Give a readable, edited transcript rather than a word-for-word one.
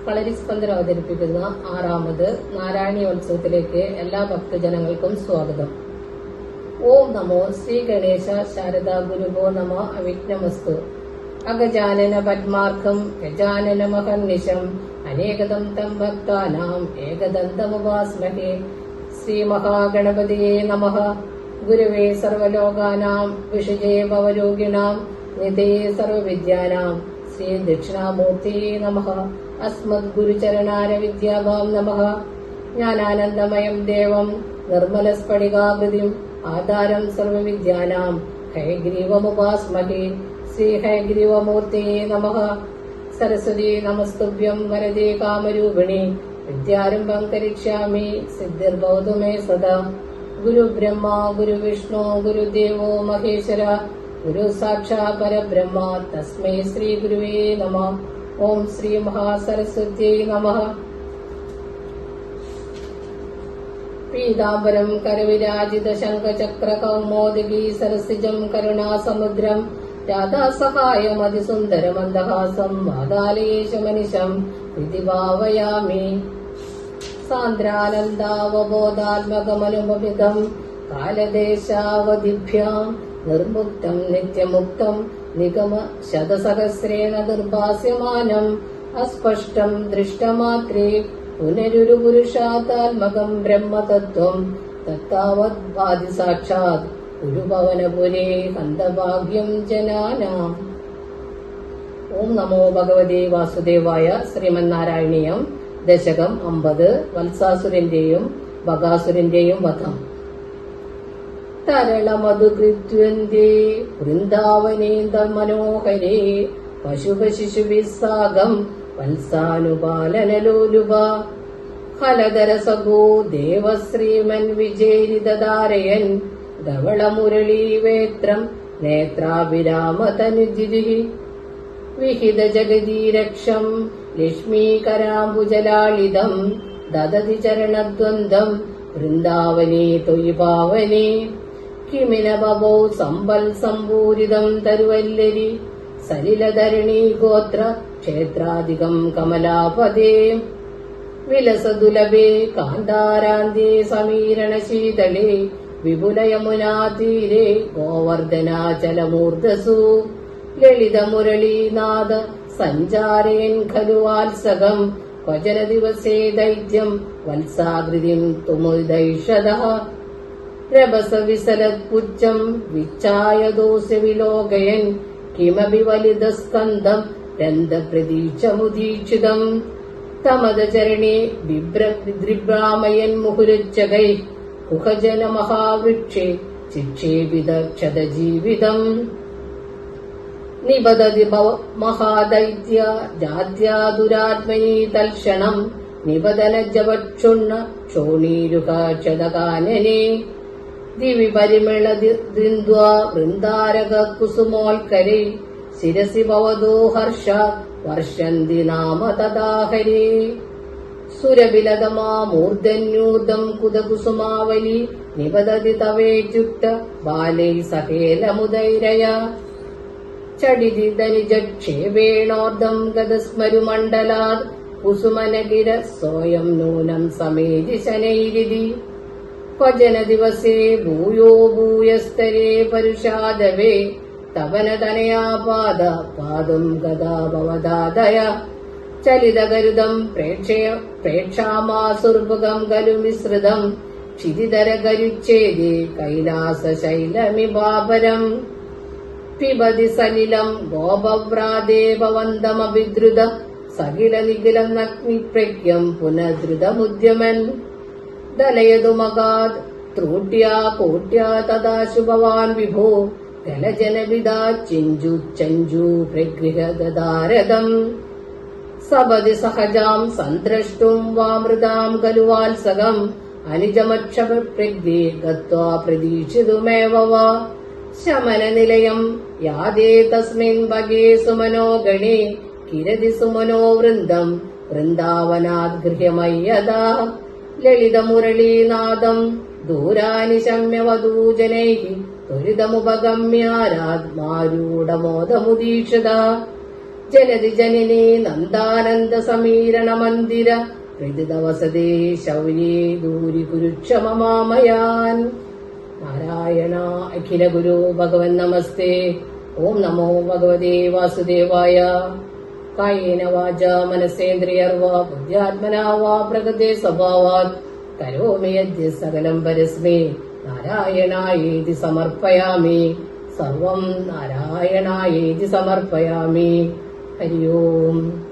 കളരിസ്പന്ദനം അവതരിപ്പിക്കുന്ന 6ാമത് നാരായണീയോത്സവത്തിലേക്ക് എല്ലാ ഭക്തജനങ്ങൾക്കും സ്വാഗതം. ഓം നമോ ശ്രീ ഗണേശ ശാരദാ ഗുരുവോ നമ അവിഘ്നമസ്തു. അഗജാനന പദ്മാർക്കം ഗജാനന മഹർനിശം അനേകദം തം ഭക്താനാം ഏകദന്തമുപാസ്മഹേ. ശ്രീ മഹാഗണപതിയേ നമഃ. ഗുരുവേ സർവലോകാനാം വിഷജേ ഭവരോഗിണാം നിധയേ സർവവിദ്യാനാം ശ്രീ ദക്ഷിണാമൂർത്തിയേ നമഃ. അസ്മദ് ഗുരുചരണാരവിദ്യാഭാം നമഃ. ജ്ഞാനാനന്ദമയം ദേവം നിർമ്മലസ്ഫടികാകൃതിം ആധാരം സർവവിദ്യാനാം ഹയഗ്രീവമുപാസ്മഹേ. ശ്രീ ഹയഗ്രീവമൂർത്തിയേ നമഃ. സരസ്വതി നമസ്തുഭ്യം വരദേ കാമരൂപിണി വിദ്യാരംഭം കരിഷ്യാമി സിദ്ധിർഭവതു മേ സദാ. ഗുരുബ്രഹ്മ ഗുരുവിഷ്ണു ഗുരുദേവോ മഹേശ്വര ഗുരു സാക്ഷാത് പരബ്രഹ്മ തസ്മൈ ശ്രീ ഗുരുവേ നമഃ. ഓം ശ്രീ മഹാസരസ്വത്യൈ നമഃ. പീതാംബരം കരവിരാജിത ശംഖചക്ര കൗമോദഗീ സരസിജം കരുണാസമുദ്രം രാധാസഹായമതിസുന്ദരമന്ദഹാസം വാതാലയേശമനിശം വിധിഭാവയാമി. സാന്ദ്രാനന്ദാവബോധാത്മകമനുപമിതം കാലദേശാവധിഭ്യാം നിർമുക്തം നിത്യമുക്തം നിഗമ ശതസഹസ്രേണ നിർഭാസ്യമാനം അസ്പഷ്ടം ദൃഷ്ടമാത്രേ പുനരുരു പുരുഷാതാത്മകം ബ്രഹ്മതത്വം തത്താവത് ഭാതി സാക്ഷാത് ഗുരുഭവനപുരേ ഹന്തഭാഗ്യം ജനാനാം. ഓം നമോ ഭഗവതേ വാസുദേവായ. ശ്രീമന്നാരായണീയം ദശകം 50. വത്സാസുരന്റെയും ബകാസുരന്റെയും വധം. തരളമധുകൃത്വന്തേ വൃന്ദാവനേന്ദമനോഹരേ പശുപശിശുവിസാഗം വത്സാനുപാലനലോലുപ ഹലധരസഗോ ദേവശ്രീമൻ വിജേരിതധാരയൻ ധവളമുരളീവേത്രം നേത്രാഭിരാമതനുജിരി വിഹിത ജഗദീരക്ഷം ലക്ഷ്മീകരാംബുജലാളിതം ദദതി ചരണദ്വന്ദ്വം വൃന്ദാവനേ ത്വയി പാവനേ. കിമിന ബഭൗ സമ്പൽ സംപൂരിതം തരുവല്ലരി സലിലധരണീ ഗോത്ര ക്ഷേത്രാധികം കമലാപദേ വിലസദുലഭേ കാന്താരാന്തേ സമീരണശീതളേ വിപുലയമുനാതീരേ ഗോവർദ്ധനാചലമൂർധസു ലളിതമുരളീനാഥ സഞ്ചാരേൻ ഖലു വാത്സകം ക്വചന ദിവസേ ദൈത്യം വത്സാകൃതിം തുമുദൈഷദഃ രഭസവിസലത്പുച്ഛം വിച്ഛായദോസ്യ വിലോകയൻ കിമപി വലിതസ്കന്ധം രന്ധപ്രതീക്ഷമുദീക്ഷിതം തമദചരണേ ബിഭ്രാമയൻ മുഹുരുച്ചകൈ കുഹജന മഹാവൃക്ഷേ ചിക്ഷേപിത ക്ഷതജീവിതം നിബദതി മഹാദൈത്യ ജാത്യാദുരാത്മനീ തൽക്ഷണം നിബദന ജവക്ഷുണ്ണ ക്ഷോണീരുക ക്ഷതകാനനേ ദിവി പരിമള ദ്വിന്ദ്വാ വൃന്ദാരക കുസുമോൽക്കരേ ശിരസി ഭവതോ ഹർഷ വർഷന്തി നാമ തദാഹരേ സുരബിലതമാ മൂർധന്യൂതം കുതകുസുമാവലി നിബദതി തവേത്യുക്ത ബാലൈ സഹേലമുദൈരയ ചടിതി ധനിജക്ഷേപേണോർദ്ധം ഗതസ്മരുമണ്ഡലാത് കുസുമനഗിര സോയം നൂനം സമേതി ശനൈരിതി ഭജന ദിവസേ ഭൂയോ ഭൂയസ്തരേ പരുഷാദവേ തവനതനയാ പാദ പാദം ഗദാ ഭവദാദയ ചലിതഗരുദം പ്രേക്ഷാമാസുർഭുഗം ഖലു മിശ്രിതം ക്ഷിതിധരഗരുച്ഛേദേ കൈലാസശൈലമിഭാപരം പിബതി സലിലം ഗോപവ്രാതേ ഭവന്തമഭിദ്രുത സകില നിഖിലം നഗ്നിപ്രജ്ഞം പുനഃധൃതമുദ്യമൻ ദലയതു മഗാത് ത്രൂട്യാ കോട്യാ തദാശു ഭവാൻ വിഭോ ഗലജനവിദാ ചിഞ്ചു പ്രഗൃഹദാരദം സപതി സഹജാം സന്ത്രഷ്ടും വാമൃതാം ഖലു വാത്സകം അനുജമക്ഷപ്രജ്ഞേ ഗത്വാ പ്രതീക്ഷിതുമേവ വാ ശമനനിലയം യാതേ തസ്മിൻ ഭഗേ സുമനോ ഗണേ കിരതി സുമനോ വൃന്ദം വൃന്ദാവനാത് ഗൃഹ്യമയ്യദാ ലളിതമുരളീനാദം ദൂരാനി ശമ്യവധൂജനൈഃ ത്വരിതമുപഗമ്യാരാത്മാരൂഢമോദമുദീക്ഷിത ജനതി ജനനി നന്ദാനന്ദ സമീരണ മന്ദിര ഹൃദിതവസതേ ശൗര്യേ ദൂരി കുരുക്ഷമമാമയാൻ. നാരായണ അഖില ഗുരു ഭഗവൻ നമസ്തേ. ഓം നമോ ഭഗവതേ വാസുദേവായ. കായേന വാച മനസേന്ദ്രിയർവാ ബുദ്ധ്യാത്മനാ വാ പ്രകൃതേ സ്വഭാവാത് കരോമി യദ്യ സകലം പരസ്മൈ നാരായണായേതി സമർപ്പയാമി. സർവം നാരായണായേതി സമർപ്പയാമി. ഹരി ഓം.